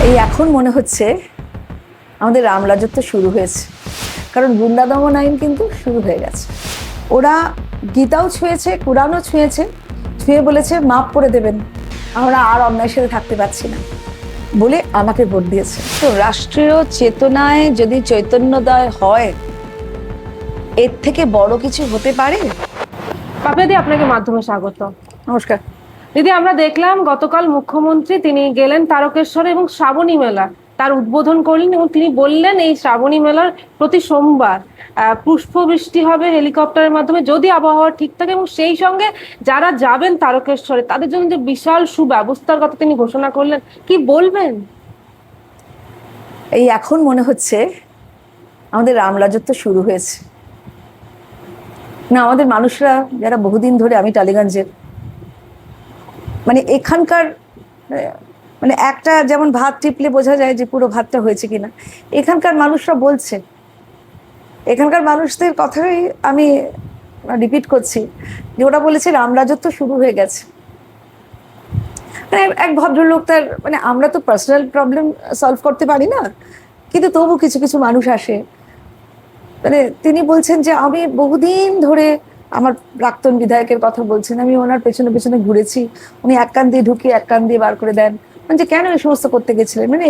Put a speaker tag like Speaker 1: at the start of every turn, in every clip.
Speaker 1: এই এখন মনে হচ্ছে আমাদের রাম রাজত্ব শুরু হয়েছে, কারণ গুন্ডা দমন আইন কিন্তু শুরু হয়ে গেছে। ওরা গীতাও ছুঁয়েছে, কোরআনও ছুঁয়েছে, ছুঁয়ে বলেছে মাফ করে দেবেন, আমরা আর অন্যায়ের সাথে থাকতে পারছি না বলে আমাকে ভোট দিয়েছে। তো রাষ্ট্রীয় চেতনায় যদি চৈতন্যদয় হয়, এর থেকে বড় কিছু হতে পারে?
Speaker 2: পাপিয়াদি, আপনাকে মাধ্যমে স্বাগত।
Speaker 1: নমস্কার
Speaker 2: দিদি, আমরা দেখলাম গতকাল মুখ্যমন্ত্রী তিনি গেলেন তারকেশ্বরে এবং শ্রাবণী মেলা তার উদ্বোধন করলেন এবং তিনি বললেন এই শ্রাবণী মেলার প্রতি সোমবার পুষ্পবৃষ্টি হবে হেলিকপ্টারের মাধ্যমে যদি আবহাওয়া ঠিক থাকে, এবং সেই সঙ্গে যারা যাবেন তারকেশ্বরে তাদের জন্য যে বিশাল সুব্যবস্থার কথা তিনি ঘোষণা করলেন, কি বলবেন?
Speaker 1: এই এখন মনে হচ্ছে আমাদের রাম রাজত্ব শুরু হয়েছে। না, আমাদের মানুষরা যারা বহুদিন ধরে, আমি টালিগঞ্জের, মানে এখানকার মানে একটা যেমন ভাত টিপলে বোঝা যায় যে পুরো ভাতটা হয়েছে কিনা, এখানকার মানুষরা বলছে, এখানকার মানুষদের কথাই আমি রিপিট করছি যে ওরা বলেছে রাম রাজত্ব শুরু হয়ে গেছে। মানে এক ভদ্রলোক, তার মানে আমরা তো পার্সোনাল প্রবলেম সলভ করতে পারি না, কিন্তু তবু কিছু কিছু মানুষ আসে, মানে তিনি বলছেন যে আমি বহুদিন ধরে, আমার প্রাক্তন বিধায়কের কথা বলছেন, আমি ওনার পেছনে পেছনে ঘুরেছি, উনি এক কান দিয়ে ঢুকিয়ে এক কান দিয়ে বার করে দেন, মানে যে কেন এই সমস্ত করতে গেছিলেন, মানে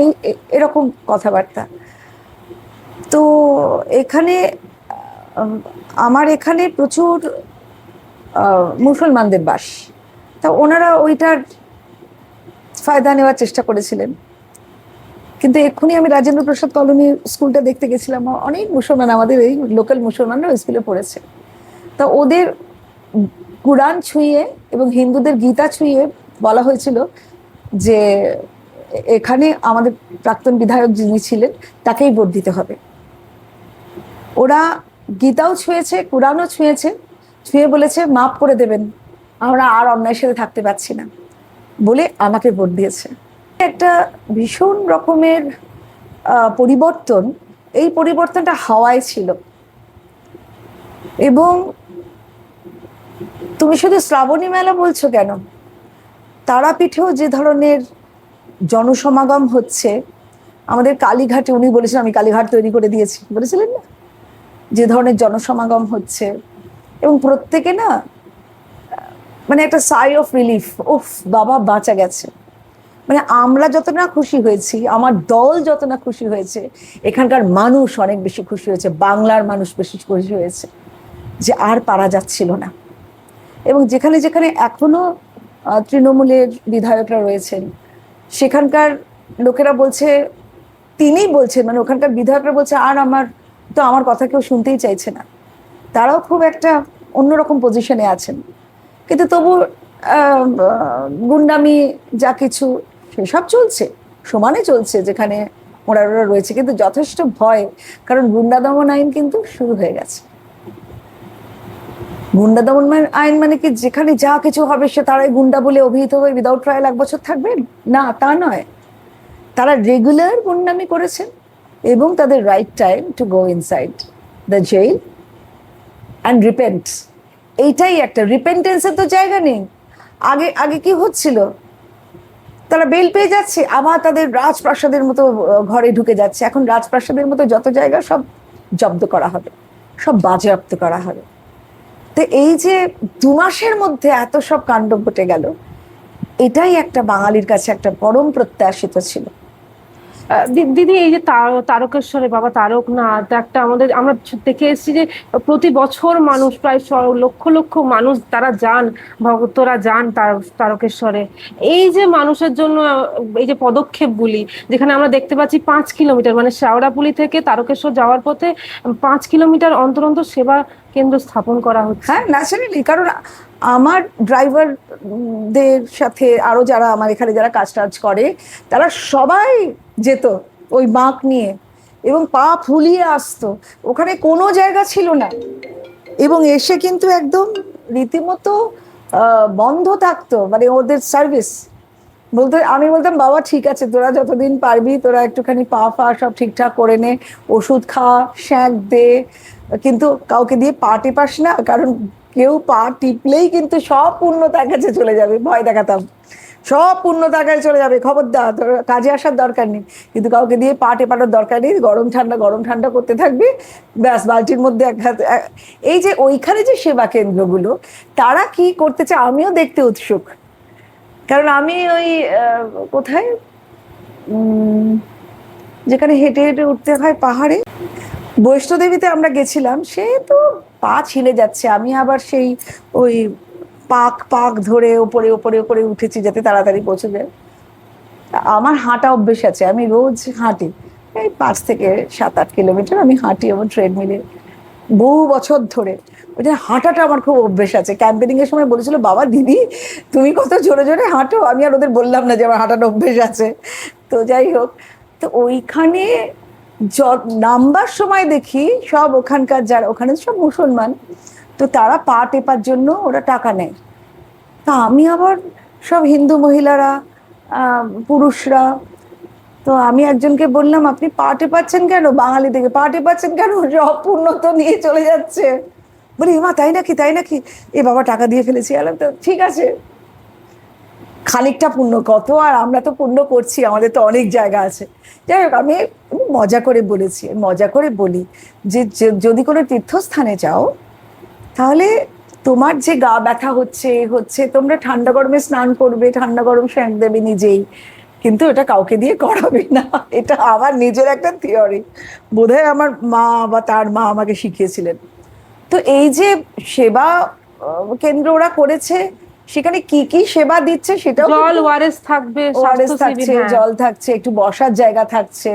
Speaker 1: এরকম কথাবার্তা। তো এখানে আমার এখানে প্রচুর মুসলমানদের বাস, তা ওনারা ওইটার ফায়দা নেওয়ার চেষ্টা করেছিলেন। কিন্তু এক্ষুনি আমি রাজেন্দ্র প্রসাদ কলোনি স্কুলটা দেখতে গেছিলাম, অনেক মুসলমান, আমাদের এই লোকাল মুসলমানরা ওই স্কুলে পড়েছে। তা ওদের কোরআন ছুঁয়ে এবং হিন্দুদের গীতা ছুঁয়ে বলা হয়েছিল যে এখানে আমাদের প্রাক্তন বিধায়ক যিনি ছিলেন তাকেই ভোট দিতে হবে। ওরা গীতাও ছুঁয়েছে, কোরআনও ছুঁয়েছে, ছুঁয়ে বলেছে মাফ করে দেবেন, আমরা আর অন্যায়ের সাথে থাকতে পারছি না বলে আমাকে ভোট দিয়েছে। একটা ভীষণ রকমের পরিবর্তন, এই পরিবর্তনটা হাওয়ায় ছিল। এবং তুমি শুধু শ্রাবণী মেলা বলছো কেন, তারাপীঠেও যে ধরনের জনসমাগম হচ্ছে, আমাদের কালীঘাটে, উনি বলেছিলেন আমি কালীঘাট তৈরি করে দিয়েছি বলেছিলেন না, যে ধরনের জনসমাগম হচ্ছে, এবং প্রত্যেকে না মানে একটা সাই অফ রিলিফ, উফ বাবা বাঁচা গেছে। মানে আমরা যত না খুশি হয়েছি, আমার দল যত না খুশি হয়েছে, এখানকার মানুষ অনেক বেশি খুশি হয়েছে, বাংলার মানুষ বেশি খুশি হয়েছে যে আর পারা যাচ্ছিল না। এবং যেখানে যেখানে এখনো তৃণমূলের বিধায়করা রয়েছেন, সেখানকার লোকেরা বলছে, তিনিই বলছেন, মানে ওখানকার বিধায়করা বলছে আর আমার কথা কেউ শুনতেই চাইছে না। তারাও খুব একটা অন্যরকম পজিশনে আছেন, কিন্তু তবু গুন্ডামি যা কিছু সেসব চলছে, সমানে চলছে যেখানে ওরা রয়েছে, কিন্তু যথেষ্ট ভয়, কারণ গুন্ডা দমন আইন কিন্তু শুরু হয়ে গেছে। গুন্ডা দমন আইন মানে কি যেখানে যা কিছু হবে সে তারাই গুন্ডা বলে অভিহিত হয়ে উইদাউট ট্রায়াল 1 বছর থাকবেন? না, তা নয়। তারা রেগুলার গুন্ডামি করেছেন এবং তাদের right time to go inside the jail and repent. এইটাই একটা রিপেন্টেন্সের তো জায়গা নেই। আগে আগে কি হচ্ছিল, তারা বেল পেয়ে যাচ্ছে, আবার তাদের রাজপ্রাসাদের মতো ঘরে ঢুকে যাচ্ছে। এখন রাজপ্রাসাদের মতো যত জায়গা সব জব্দ করা হবে, সব বাজেয়াপ্ত করা হবে। তো এই যে 2 মাসের মধ্যে এত সব কাণ্ড ঘটে গেল, এটাই একটা বাঙালির কাছে একটা পরম প্রত্যাশিত ছিল।
Speaker 2: দিদি, এই যে তারকেশ্বরে বাবা তারকনাথ একটা আমরা দেখে এসেছি যে প্রতি বছর মানুষ, প্রায় লক্ষ লক্ষ মানুষ তারা যান, ভক্তরা যান তারকেশ্বরে। এই যে মানুষের জন্য এই যে পদক্ষেপগুলি, যেখানে আমরা দেখতে পাচ্ছি 5 কিলোমিটার, মানে শেওড়াপুলি থেকে তারকেশ্বর যাওয়ার পথে 5 কিলোমিটার অন্তর অন্তর সেবা কেন্দ্র স্থাপন করা হচ্ছে।
Speaker 1: হ্যাঁ, ন্যাচারালি, কারণ আমার ড্রাইভারদের সাথে আরো যারা আমার এখানে যারা কাজ টাজ করে, তারা সবাই যেত ওই বাঁক নিয়ে এবং পা ফুলিয়ে আসতো, ওখানে কোনো জায়গা ছিল না, এবং এসে কিন্তু একদম রীতিমতো বন্ধ থাকতো, মানে ওদের সার্ভিস বলতে। আমি বলতাম বাবা ঠিক আছে, তোরা যতদিন পারবি তোরা একটুখানি পা ফা সব ঠিকঠাক করে নে, ওষুধ খা, শ্যাঁক দে, কিন্তু কাউকে দিয়ে পা টিপাস না, কারণ কেউ পা টিপলেই কিন্তু সব পুণ্য তার কাছে চলে যাবে, ভয় দেখাতাম। সব পূর্ণ টাকায় চলে যাবে, খবরদার, তোর কাজে আসার দরকার নেই। কিন্তু কাউকে দিয়ে পা টেপানোর দরকার নেই, গরম ঠান্ডা করতে থাকবি, ব্যাস বালতির মধ্যে এক হাতে। এই যে ওইখানে যে সেবা কেন্দ্রগুলো, তারা কি করতে চায় আমিও দেখতে উৎসুক। কারণ আমি ওই কোথায় যেখানে হেঁটে হেঁটে উঠতে হয় পাহাড়ে, বৈষ্ণোদেবীতে আমরা গেছিলাম, সে তো পা ছিলে যাচ্ছে, আমি আবার সেই ওই পাক পাক ধরে ওপরে ওপরে ওপরে উঠেছি যাতে তাড়াতাড়ি পৌঁছে যায়। আমার হাঁটা অভ্যেস আছে, আমি রোজ হাঁটি, এই 5 থেকে 7-8 কিলোমিটার আমি হাঁটি আমার ট্রেডমিলে বহু বছর ধরে। ওই যে হাঁটাটা আমার খুব অভ্যেস আছে। ক্যাম্পেনিং এর সময় বলেছিল, বাবা দিদি তুমি কত জোরে জোরে হাঁটো, আমি আর ওদের বললাম না যে আমার হাঁটার অভ্যেস আছে। তো যাই হোক, তো ওইখানে নামবার সময় দেখি সব ওখানকার যারা, ওখানে সব মুসলমান, তো তারা পা টেপার জন্য ওরা টাকা নেয়। তা আমি আবার সব হিন্দু মহিলারা, পুরুষরা, তো আমি একজনকে বললাম, আপনি পা টেপাচ্ছেন কেন? বাঙালি থেকে, পা টেপাচ্ছেন কেন? সব পূর্ণ তো নিয়ে চলে যাচ্ছে। বলি মা তাই নাকি, তাই নাকি? এ বাবা টাকা দিয়ে ফেলেছি। আলাম তো ঠিক আছে, খানিকটা পুণ্য কত, আর আমরা তো পুণ্য করছি, আমাদের তো অনেক জায়গা আছে। যাই হোক, আমি মজা করে বলেছি, মজা করে বলি যে যদি কোনো তীর্থস্থানে যাও, তাহলে তোমার যে গা ব্যথা হচ্ছে তোমরা ঠান্ডা গরমে স্নান করবে, ঠান্ডা গরম সেঁক দেবে নিজেই, কিন্তু এটা কাউকে দিয়ে করাবে না। এটা আমার নিজের একটা থিওরি, বোধহয় আমার মা বা তার মা আমাকে শিখিয়েছিলেন। তো এই যে সেবা কেন্দ্র ওরা করেছে, সেখানে কি কি সেবা দিচ্ছে সেটাও,
Speaker 2: জল, ওআরএস থাকবে,
Speaker 1: ওআরএস থাকছে, জল থাকছে, একটু বসার জায়গা থাকছে,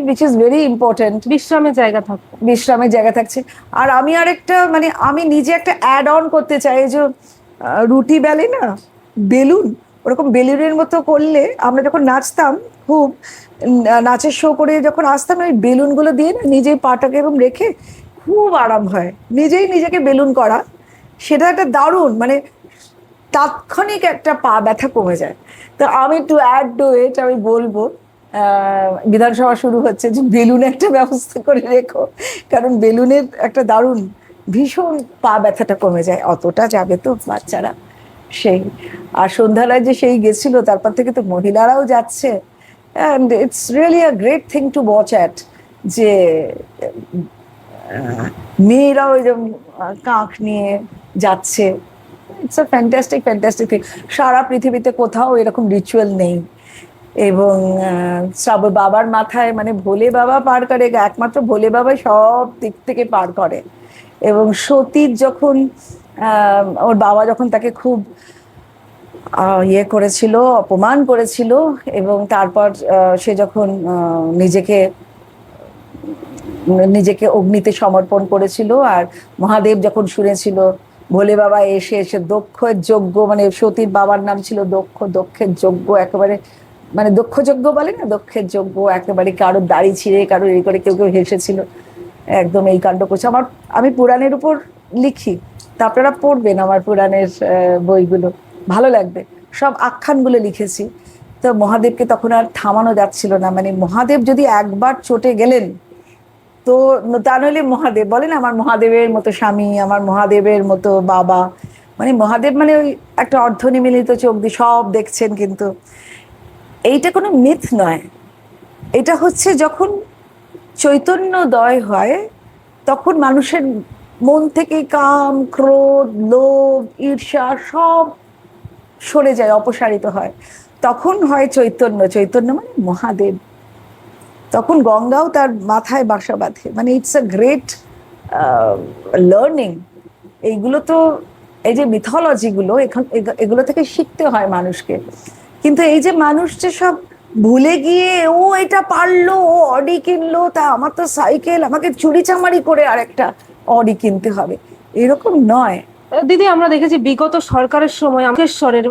Speaker 1: which is very important,
Speaker 2: বিশ্রামের জায়গা থাকবে,
Speaker 1: বিশ্রামের জায়গা থাকছে। আর আমি আরেকটা, মানে আমি নিজে একটা অ্যাড অন করতে চাই, যে রুটি বেলে না বেলুন, ওরকম বেলুনের মতো করলে, আমরা যখন নাচতাম খুব, নাচের শো করে যখন আসতাম, ওই বেলুনগুলো দিয়ে না নিজেই পাটাকে এরকম রেখে খুব আরাম হয়, নিজেই নিজেকে বেলুন করা, সেটা একটা দারুণ, মানে তাৎক্ষণিক একটা পা ব্যথা কমে যায়। তো আমি টু অ্যাড টু ইট, আমি বলবো বিধানসভা শুরু হচ্ছে, যে বেলুন একটা ব্যবস্থা করে রেখো, কারণ বেলুনের একটা দারুণ, ভীষণ পা ব্যথাটা কমে যায়। অতটা যাবে তো বাচ্চারা, সেই, আর সন্ধ্যারায় যে সেই গেছিল, তারপর থেকে তো মহিলারাও যাচ্ছে, and it's really a great thing to watch at, যে মেয়েরাও এরকম কাঁখ নিয়ে যাচ্ছে। It's a fantastic thing. সারা পৃথিবীতে কোথাও এরকম রিচুয়াল নেই। এবং সব বাবার মাথায়, মানে ভোলে বাবা পার করে, একমাত্র ভোলে বাবাই সব দিক থেকে পার করে। এবং সতীর যখন ওর বাবা যখন তাকে খুব ইয়ে করেছিল, অপমান করেছিল, এবং তারপর সে যখন নিজেকে অগ্নিতে সমর্পণ করেছিল, আর মহাদেব যখন শুনেছিল, ভোলে বাবা এসে এসে দক্ষের যজ্ঞ, মানে সতীর বাবার নাম ছিল দক্ষের যজ্ঞ একেবারে, মানে দক্ষ যজ্ঞ বলে না, দক্ষের যজ্ঞ একেবারে, কারোর দাড়ি ছিঁড়ে, কারোর এই করে, কেউ কেউ হেসেছিল, একদম এই কাণ্ড করছে। আমি পুরাণের উপর লিখি, তা আপনারা পড়বেন আমার পুরাণের বইগুলো, ভালো লাগবে, সব আখ্যানগুলো লিখেছি। তো মহাদেবকে তখন আর থামানো যাচ্ছিল না, মানে মহাদেব যদি একবার চটে গেলেন, তো তা নইলে মহাদেব বলেন, আমার মহাদেবের মতো স্বামী, আমার মহাদেবের মতো বাবা, মানে মহাদেব মানে ওই একটা অর্ধনিমিলিত চোখ দিয়ে সব দেখছেন। কিন্তু এইটা কোনো মিথ নয়, এটা হচ্ছে যখন চৈতন্যদয় হয়, তখন মানুষের মন থেকে কাম, ক্রোধ, লোভ, ঈর্ষা সব সরে যায়, অপসারিত হয়, তখন হয় চৈতন্য। চৈতন্য মানে মহাদেব, তখন গঙ্গাও তার মাথায় বাসা বাঁধে। মানে ইটস আ গ্রেট লার্নিং। এইগুলো তো, এই যে মিথোলজিগুলো, এগুলো থেকে শিখতে হয় মানুষকে। কিন্তু এই যে মানুষ যে সব ভুলে গিয়ে, ও এটা পারলো, ও অডি কিনলো, তা আমার তো সাইকেল, আমাকে চুরি চামারি করে আরেকটা অডি কিনতে হবে, এরকম নয়।
Speaker 2: দিদি আমরা দেখেছি বিগত সরকারের সময় আমকেশ্বরের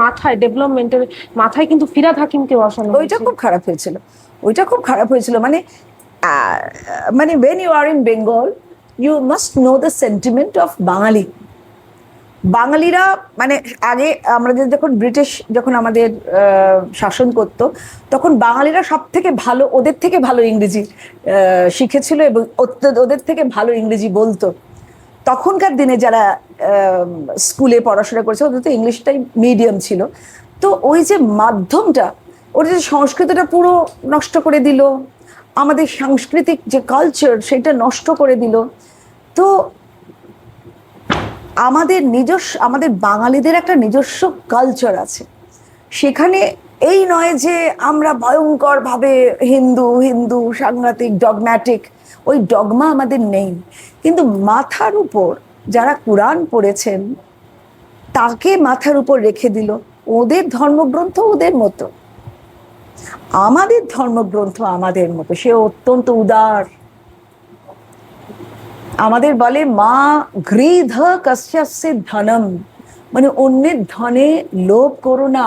Speaker 2: মাথায়, ডেভেলপমেন্টের মাথায় কিন্তু ফিরহাদ হাকিমকে বসানো
Speaker 1: ওইটা খুব খারাপ হয়েছিল, ওইটা খুব খারাপ হয়েছিল। মানে মানে when you are in Bengal, you must know the sentiment of বাঙালি। বাঙালিরা, মানে আগে আমাদের যখন ব্রিটিশ যখন আমাদের শাসন করতো, তখন বাঙালিরা সব থেকে ভালো, ওদের থেকে ভালো ইংরেজি শিখেছিল, এবং ওদের থেকে ভালো ইংরেজি বলতো। তখনকার দিনে যারা স্কুলে পড়াশোনা করেছে ওদের তো ইংলিশটাই মিডিয়াম ছিল, তো ওই যে মাধ্যমটা, ওরা যে সংস্কৃতটা পুরো নষ্ট করে দিল, আমাদের সাংস্কৃতিক যে কালচার সেটা নষ্ট করে দিল। তো আমাদের বাঙালিদের একটা নিজস্ব কালচার আছে, সেখানে এই নয় যে আমরা ভয়ঙ্কর ভাবে হিন্দু হিন্দু সাংঘাতিক ডগম্যাটিক, ওই ডগমা আমাদের নেই। কিন্তু মাথার উপর যারা কোরআন পড়েছেন তাকে মাথার উপর রেখে দিল, ওদের ধর্মগ্রন্থ ওদের মতো, আমাদের ধর্মগ্রন্থ আমাদের মতো। সে অত্যন্ত উদার, আমাদের বলে মা গৃধ কস্যস্য ধনম, মানে অন্যের ধনে লোভ করো না,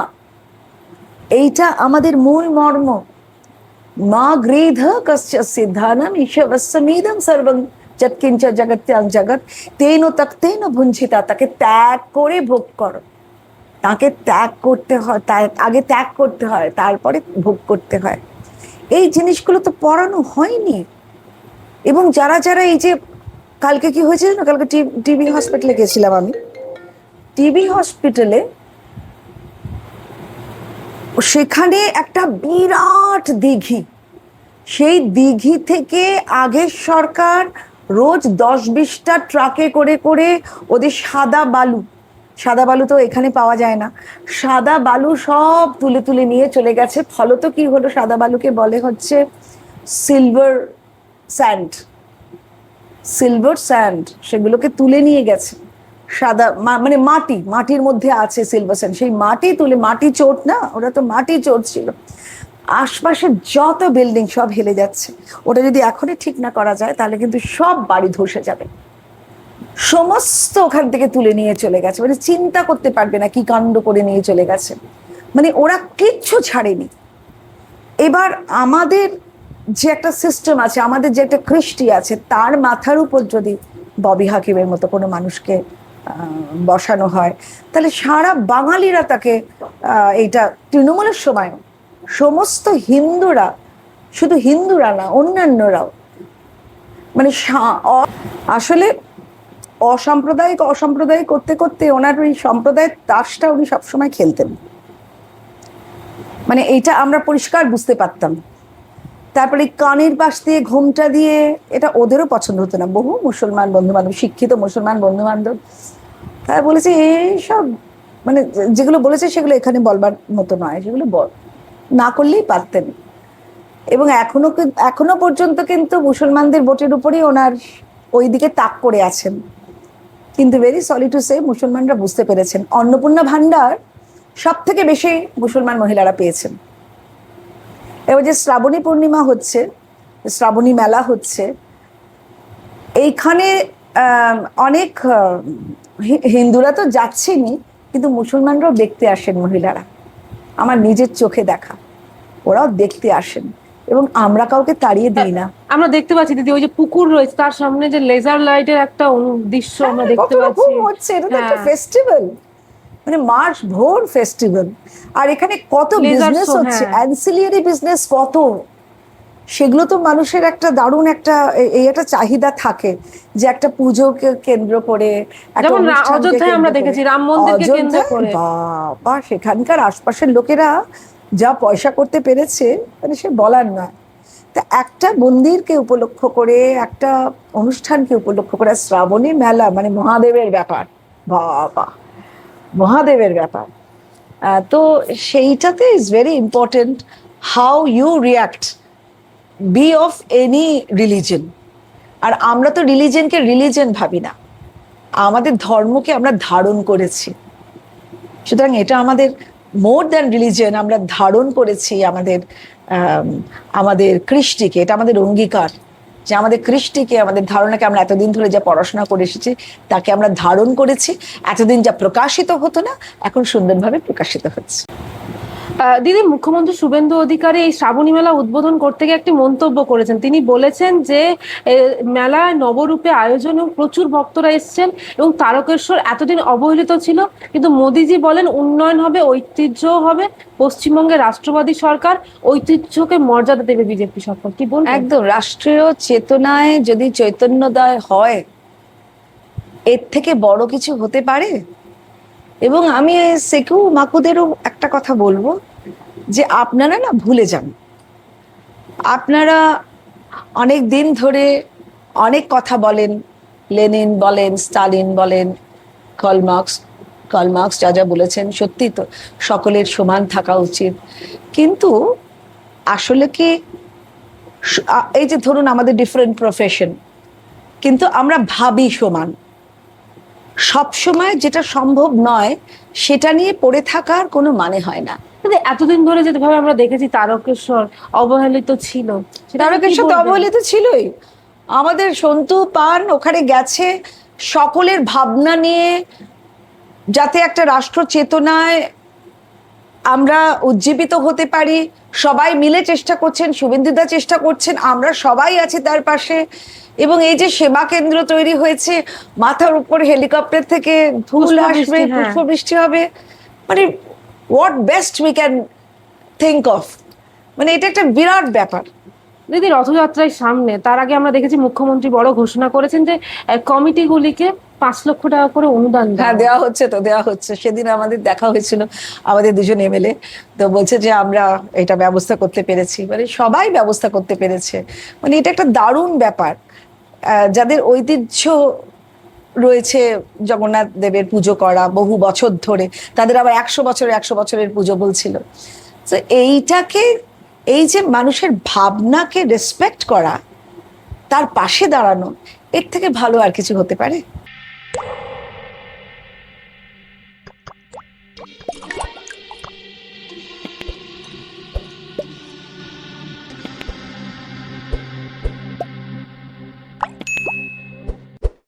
Speaker 1: এইটা আমাদের মূল মর্ম। মা গৃধ কস্যস্য ধনম ঈশবস্যমিদং সর্বং যৎকিঞ্চ জগত্যাং জগৎ তেন তক্তেন ভুঞ্জিতা, তাকে ত্যাগ করে ভোগ করো। তাকে ত্যাগ করতে হয়, আগে ত্যাগ করতে হয়, তারপরে ভোগ করতে হয়। এই জিনিসগুলো তো পড়ানো হয়নি। এবং যারা যারা এই যে কালকে কি হয়েছে না, কালকে টিবি হসপিটালে গেছিলাম আমি, টিবি হসপিটালে সেখানে একটা বিরাট দিঘি, সেই দিঘি থেকে আগের সরকার রোজ 10-20টা ট্রাকে করে করে ওদের সাদা বালু তো এখানে পাওয়া যায় না, সাদা বালু সব তুলে তুলে নিয়ে চলে গেছে। ফলত কি হলো, সাদা বালুকে বলে হচ্ছে সিলভার স্যান্ড, সেগুলোকে তুলে নিয়ে গেছে। সাদা মানে মাটির মধ্যে আছে সিলভার স্যান্ড, সেই মাটি তুলে, মাটি চোট না, ওরা তো মাটি চোট ছিল, আশপাশে যত বিল্ডিং সব হেলে যাচ্ছে। ওটা যদি এখনই ঠিক না করা যায় তাহলে কিন্তু সব বাড়ি ধসে যাবে। সমস্ত ওখান থেকে তুলে নিয়ে চলে গেছে, মানে চিন্তা করতে পারবে না কি কাণ্ড করে নিয়ে চলে গেছে, মানে ওরা কিচ্ছু ছাড়েনি। এবার আমাদের যে একটা সিস্টেম আছে, আমাদের যে একটা কৃষ্টি আছে, তার মাথার উপর যদি ববি হাকিমের মতো কোনো মানুষকে বসানো হয়, তাহলে সারা বাঙালিরা তাকে এইটা তৃণমূলের সময় সমস্ত হিন্দুরা, শুধু হিন্দুরা না অন্যান্যরাও, মানে আসলে অসাম্প্রদায়িক করতে করতে ওনার ওই সম্প্রদায়ের তাসটা উনি সবসময় খেলতেন, মানে এইটা আমরা পরিষ্কার বুঝতে পারতাম। তারপরে কানের পাশ দিয়ে ঘোমটা দিয়ে, এটা ওদেরও পছন্দ হতো না। বহু মুসলমান বন্ধু বান্ধব, শিক্ষিত মুসলমান বন্ধু বান্ধব, তারা বলেছে এইসব, মানে যেগুলো বলেছে সেগুলো এখানে বলবার মতো নয়, সেগুলো না করলেই পারতেন। এবং এখনো পর্যন্ত কিন্তু মুসলমানদের ভোটের উপরই ওনার ওই দিকে তাক করে আছেন। কিন্তু ভেরি সরি টু সে, মুসলমানরা বুঝতে পেরেছেন অন্নপূর্ণা ভান্ডার সব থেকে বেশি মুসলমান মহিলারা পেয়েছেন। এবার যে শ্রাবণী পূর্ণিমা হচ্ছে, শ্রাবণী মেলা হচ্ছে, এইখানে অনেক হিন্দুরা তো যাচ্ছেনই, কিন্তু মুসলমানরাও দেখতে আসেন মহিলারা, আমার নিজের চোখে দেখা, ওরাও দেখতে আসেন এবং আমরা কাউকে তাড়িয়ে দিই না।
Speaker 2: আমরা দেখতে পাচ্ছি দিদি, ওই যে পুকুর রয়েছে তার সামনে যে লেজার লাইটের একটা দৃশ্য আমরা দেখতে পাচ্ছি,
Speaker 1: হচ্ছে এটা তো একটা ফেস্টিভ্যাল, মানে মাস ভোর ফেস্টিভ্যাল। আর এখানে কত বিজনেস হচ্ছে, অ্যানসিলিয়ারি বিজনেস কত, সেগুলো তো মানুষের একটা দারুণ একটা এই একটা চাহিদা থাকে যে একটা পুজোকে কেন্দ্র করে,
Speaker 2: যেমন অযোধ্যায় আমরা দেখেছি রাম মন্দিরকে কেন্দ্র করে,
Speaker 1: বাবা সেখানকার আশপাশের লোকেরা যা পয়সা করতে পেরেছে, মানে সে বলার নয়। তা একটা মন্দিরকে উপলক্ষ করে, একটা অনুষ্ঠানকে উপলক্ষ করে শ্রাবণী মেলা, মানে মহাদেবের ব্যাপার, বাবা মহাদেবের ব্যাপার। তো সেইটাতে is very important how you react, be of any religion. আর আমরা তো রিলিজনকে রিলিজন ভাবি না, আমাদের ধর্মকে আমরা ধারণ করেছি, সুতরাং এটা আমাদের মোর দ্যান রিলিজন, আমরা ধারণ করেছি আমাদের কৃষ্টিকে, এটা আমাদের অঙ্গীকার যে আমাদের কৃষ্টিকে, আমাদের ধারণাকে, আমরা এতদিন ধরে যা পড়াশোনা করে এসেছি তাকে আমরা ধারণ করেছি। এতদিন যা প্রকাশিত হতো না, এখন সুন্দরভাবে প্রকাশিত হচ্ছে।
Speaker 2: দিদি, মুখ্যমন্ত্রী শুভেন্দু অধিকারী এই শ্রাবণী মেলা উদ্বোধন করতে গিয়ে একটি মন্তব্য করেছেন। তিনি বলেছেন যে মেলায় নবরূপে আয়োজন এবং প্রচুর ভক্তরা এসছেন এবং তারকেশ্বর এতদিন অবহেলিত ছিল, কিন্তু মোদিজি বলেন উন্নয়ন হবে, ঐতিহ্যও হবে, পশ্চিমবঙ্গের রাষ্ট্রবাদী সরকার, ঐতিহ্যকে মর্যাদা দেবে বিজেপি সরকার। কি বলবেন?
Speaker 1: একদম, রাষ্ট্রীয় চেতনায় যদি চৈতন্যোদয় হয় এর থেকে বড় কিছু হতে পারে? এবং আমি সেকু মাকুদেরও একটা কথা বলবো, যে আপনারা না ভুলে যান, আপনারা অনেক দিন ধরে অনেক কথা বলেন, লেনিন বলেন, স্টালিন বলেন, কার্ল মার্কস যা যা বলেছেন সত্যি তো, সকলের সমান থাকা উচিত। কিন্তু আসলে কি এই যে ধরুন আমাদের ডিফারেন্ট প্রফেশন, কিন্তু আমরা ভাবি সমান। সব সময় যেটা সম্ভব নয় সেটা নিয়ে পড়ে থাকার কোনো মানে হয় না।
Speaker 2: কিন্তু এতদিন ধরে যেভাবে আমরা দেখেছি তারকেশ্বর অবহেলিত ছিল, সেটা নিয়ে কি
Speaker 1: তারকেশ্বর তো
Speaker 2: বলবেন?
Speaker 1: অবহেলিত ছিলই। আমাদের সন্তু পান ওখানে গেছে সকলের ভাবনা নিয়ে, যাতে একটা রাষ্ট্র চেতনায় আমরা উজ্জীবিত হতে পারি। সবাই মিলে চেষ্টা করছেন, শুভেন্দুদা চেষ্টা করছেন, আমরা সবাই আছি তার পাশে। এবং এই যে সেবা কেন্দ্র তৈরি হয়েছে, মাথার উপর হেলিকপ্টার থেকে ধুল আসবে,
Speaker 2: পুষ্পবৃষ্টি, হ্যাঁ।
Speaker 1: পুষ্পবৃষ্টি হবে, মানে what best we can think of. মানে এটা একটা বিরাট ব্যাপার।
Speaker 2: দিদি রথযাত্রার সামনে, তার আগে আমরা দেখেছি মুখ্যমন্ত্রী বড় ঘোষণা করেছেন যে কমিটিগুলিকে 5 লক্ষ টাকা করে অনুদান
Speaker 1: হ্যাঁ,
Speaker 2: দেওয়া
Speaker 1: দেওয়া হচ্ছে তো, দেওয়া হচ্ছে। সেদিন আমাদের দেখা হয়েছিল, আমাদের দুজন এমএলএ তো বলছে যে আমরা এটা ব্যবস্থা করতে পেরেছি, মানে সবাই ব্যবস্থা করতে পেরেছে। মানে এটা একটা দারুণ ব্যাপার। যাদের ঐতিহ্য রয়েছে জগন্নাথ দেবের পুজো করা বহু বছর ধরে, তাদের আবার 100 বছরের পুজো বলছিল। তো এইটাকে, এই যে মানুষের ভাবনাকে রেসপেক্ট করা, তার পাশে দাঁড়ানো, এর থেকে ভালো আর কিছু হতে পারে?